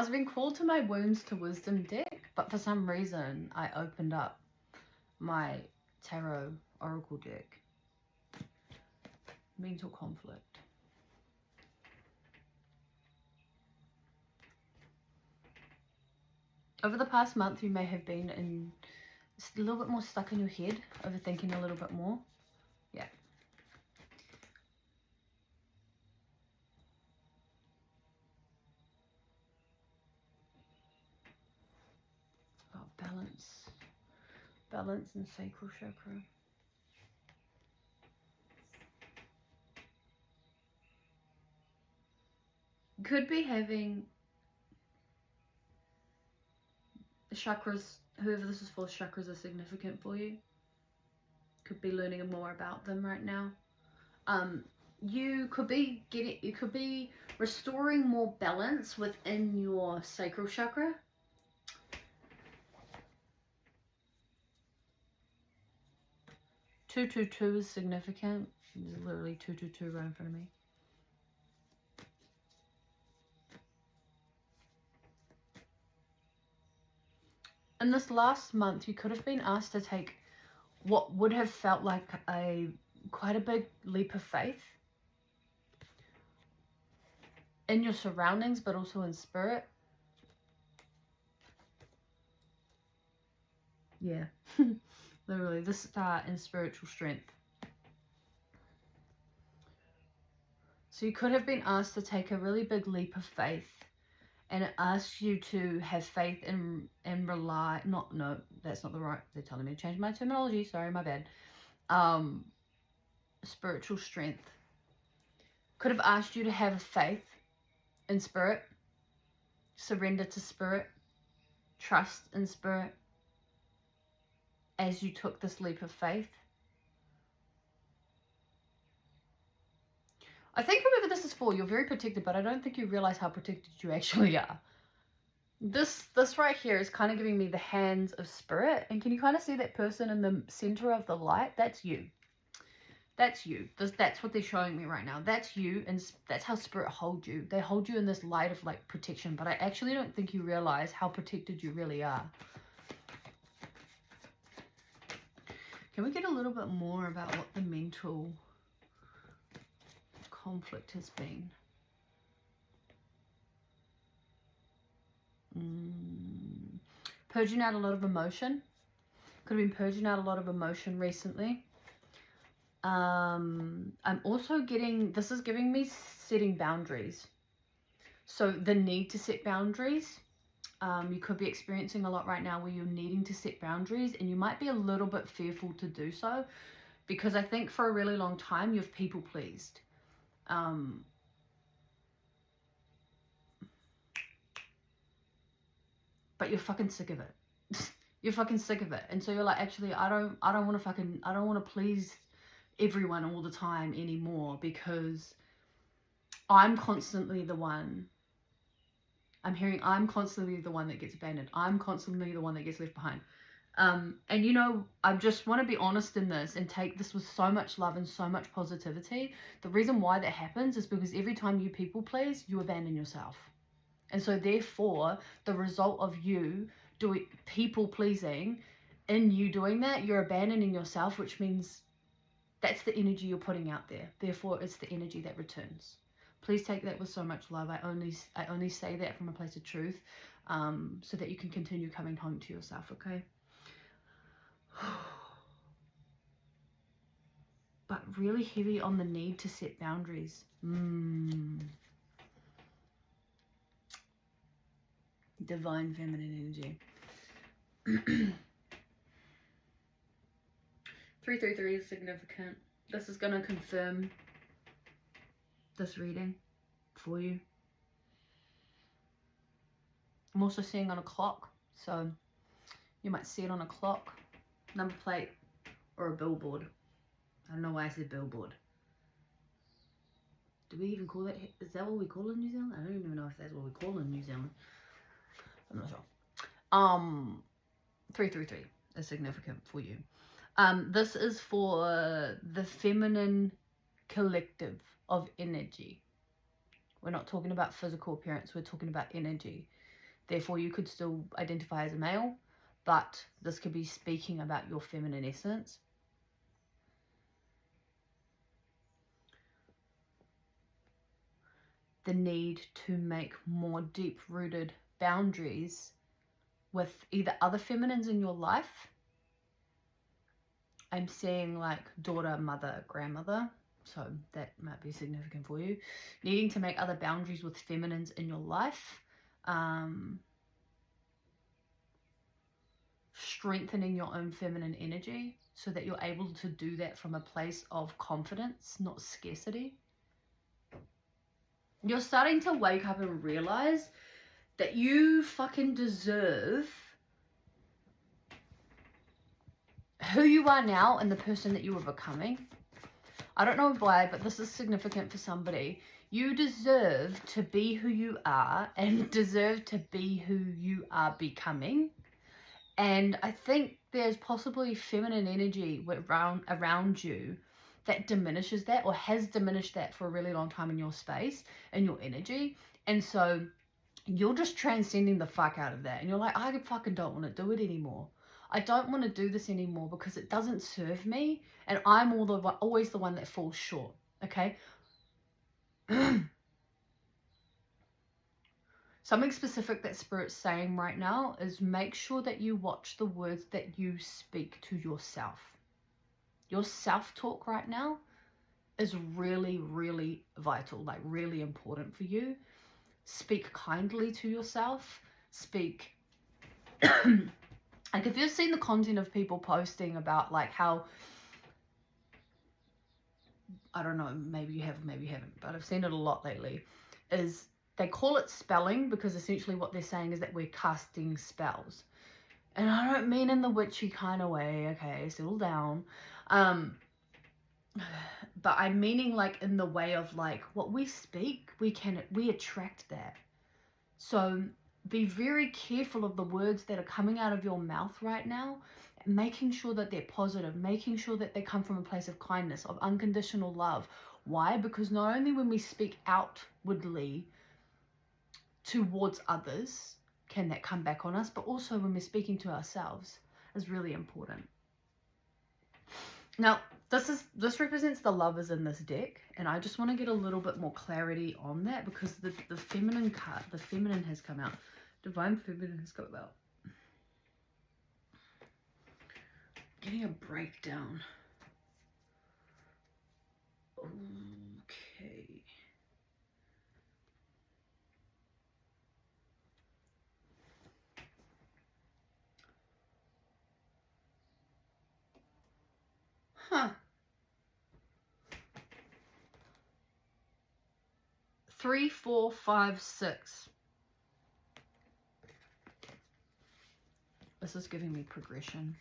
I was being called to my Wounds to Wisdom deck, but for some reason I opened up my Tarot Oracle deck. Mental conflict. Over the past month, you may have been a little bit more stuck in your head, overthinking a little bit more. Yeah. About balance and sacral chakra. Could be having the chakras, whoever this is for, chakras are significant for you. Could be learning more about them right now. You could be restoring more balance within your sacral chakra. Two is significant. There's literally 222 right in front of me. In this last month, you could have been asked to take what would have felt like quite a big leap of faith in your surroundings, but also in spirit. Yeah, literally, this in spiritual strength. So you could have been asked to take a really big leap of faith, and it asks you to have faith and rely. No, that's not the right. They're telling me to change my terminology. Sorry, my bad. Spiritual strength. Could have asked you to have faith in spirit, surrender to spirit, trust in spirit as you took this leap of faith. I think whoever this is for, you're very protected, but I don't think you realize how protected you actually are. This right here is kind of giving me the hands of spirit. And can you kind of see that person in the center of the light? That's you. That's you. That's what they're showing me right now. That's you, and that's how spirit holds you. They hold you in this light of like protection, but I actually don't think you realize how protected you really are. Can we get a little bit more about what the mental conflict has been? Purging out a lot of emotion. Could have been purging out a lot of emotion recently. I'm also getting, this is giving me setting boundaries. So the need to set boundaries. You could be experiencing a lot right now where you're needing to set boundaries, and you might be a little bit fearful to do so, because I think for a really long time you've people pleased. But you're fucking sick of it. You're fucking sick of it. And so you're like, actually, I don't want to please everyone all the time anymore, because I'm constantly the one. I'm constantly the one that gets abandoned. I'm constantly the one that gets left behind. And you know, I just want to be honest in this and take this with so much love and so much positivity. The reason why that happens is because every time you people please, you abandon yourself. And so therefore, the result of you doing people pleasing, in you doing that, you're abandoning yourself, which means that's the energy you're putting out there. Therefore, it's the energy that returns. Please take that with so much love. I only say that from a place of truth, so that you can continue coming home to yourself, okay? But really heavy on the need to set boundaries. Divine feminine energy. 333 is significant. This is going to confirm this reading for you. I'm also seeing on a clock, so you might see it on a clock, number plate, or a billboard. I don't know why I said billboard. Do we even call that? Is that what we call it in New Zealand? I don't even know if that's what we call it in New Zealand. I'm not sure. 333 is significant for you. This is for the feminine collective of energy. We're not talking about physical appearance. We're talking about energy. Therefore, you could still identify as a male, but this could be speaking about your feminine essence. The need to make more deep-rooted boundaries with either other feminines in your life. I'm seeing like daughter, mother, grandmother, so that might be significant for you. Needing to make other boundaries with feminines in your life. Strengthening your own feminine energy so that you're able to do that from a place of confidence, not scarcity. You're starting to wake up and realize that you fucking deserve who you are now and the person that you are becoming. I don't know why, but this is significant for somebody. You deserve to be who you are and deserve to be who you are becoming. And I think there's possibly feminine energy around you that diminishes that, or has diminished that for a really long time in your space and your energy. And so you're just transcending the fuck out of that. And you're like, I fucking don't want to do it anymore. I don't want to do this anymore because it doesn't serve me. And I'm always the one that falls short. Okay? Something specific that Spirit's saying right now is make sure that you watch the words that you speak to yourself. Your self-talk right now is really, really vital, like really important for you. Speak kindly to yourself. Speak... like if you've seen the content of people posting about like how... I don't know, maybe you have, maybe you haven't, but I've seen it a lot lately, is they call it spelling because essentially what they're saying is that we're casting spells. And I don't mean in the witchy kind of way, okay, settle down. But I'm meaning like in the way of like what we speak, we attract that. So be very careful of the words that are coming out of your mouth right now, making sure that they're positive, making sure that they come from a place of kindness, of unconditional love. Why? Because not only when we speak outwardly towards others can that come back on us, but also when we're speaking to ourselves is really important. Now, this represents the Lovers in this deck, and I just want to get a little bit more clarity on that because the feminine card, the feminine has come out. Divine Feminine has come out. Getting a breakdown. Okay. Huh. 3, 4, 5, 6. This is giving me progression.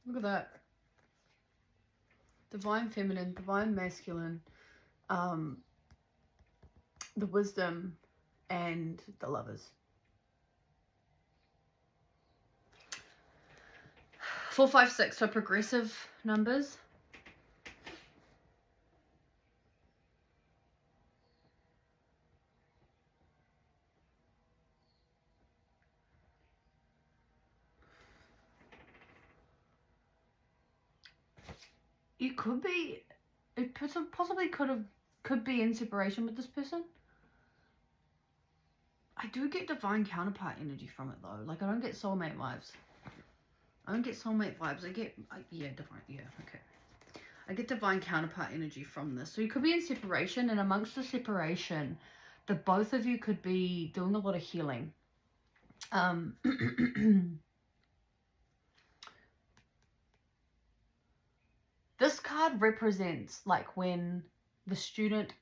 Look at that. Divine Feminine, Divine Masculine, the Wisdom, and the Lovers. 4, 5, 6, so progressive numbers. You could be, it possibly could be in separation with this person. I do get divine counterpart energy from it though. Like I don't get soulmate vibes. I don't get soulmate vibes. I get, yeah, divine, yeah, okay. I get divine counterpart energy from this. So you could be in separation, and amongst the separation, the both of you could be doing a lot of healing. This card represents like when the student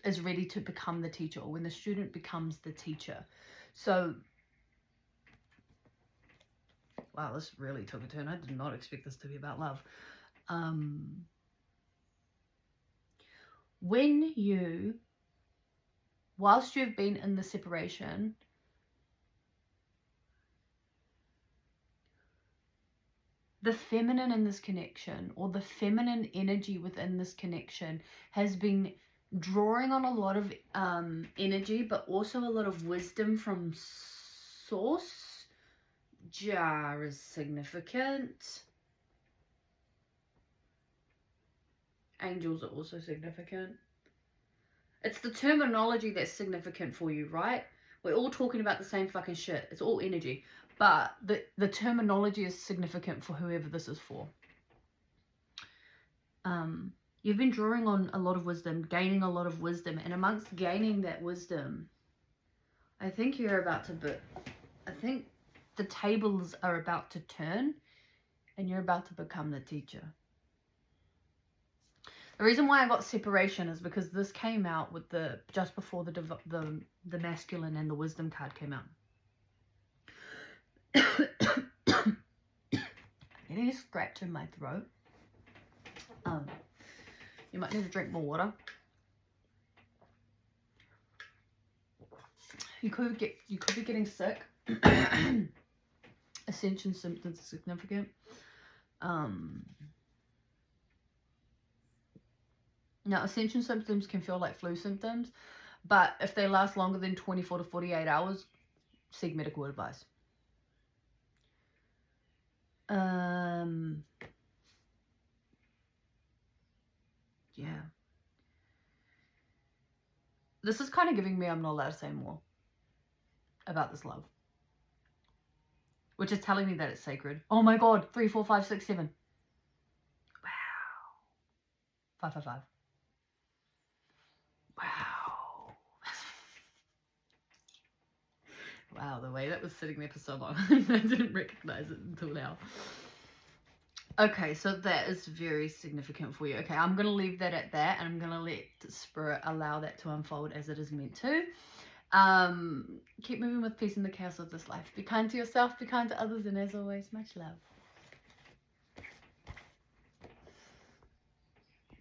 is ready to become the teacher, or when the student becomes the teacher. So, wow, this really took a turn. I did not expect this to be about love. When you, whilst you've been in the separation, the feminine in this connection, or the feminine energy within this connection, has been drawing on a lot of energy, but also a lot of wisdom from source. Jar is significant. Angels are also significant. It's the terminology that's significant for you, right? We're all talking about the same fucking shit. It's all energy. But the terminology is significant for whoever this is for. You've been drawing on a lot of wisdom, gaining a lot of wisdom. And amongst gaining that wisdom, I think you're about to... I think the tables are about to turn. And you're about to become the teacher. The reason why I got separation is because this came out with just before the masculine and the wisdom card came out. Getting a scratch in my throat. You might need to drink more water. You could be getting sick. Ascension symptoms are significant. Now, ascension symptoms can feel like flu symptoms, but if they last longer than 24 to 48 hours, seek medical advice. Yeah. This is kind of giving me I'm not allowed to say more about this love. Which is telling me that it's sacred. Oh my god, 3, 4, 5, 6, 7. Wow. 5, 5, 5. Wow. Wow, the way that was sitting there for so long. I didn't recognize it until now. Okay, so that is very significant for you. Okay, I'm going to leave that at that, and I'm going to let Spirit allow that to unfold as it is meant to. Keep moving with peace in the chaos of this life. Be kind to yourself, be kind to others, and as always, much love.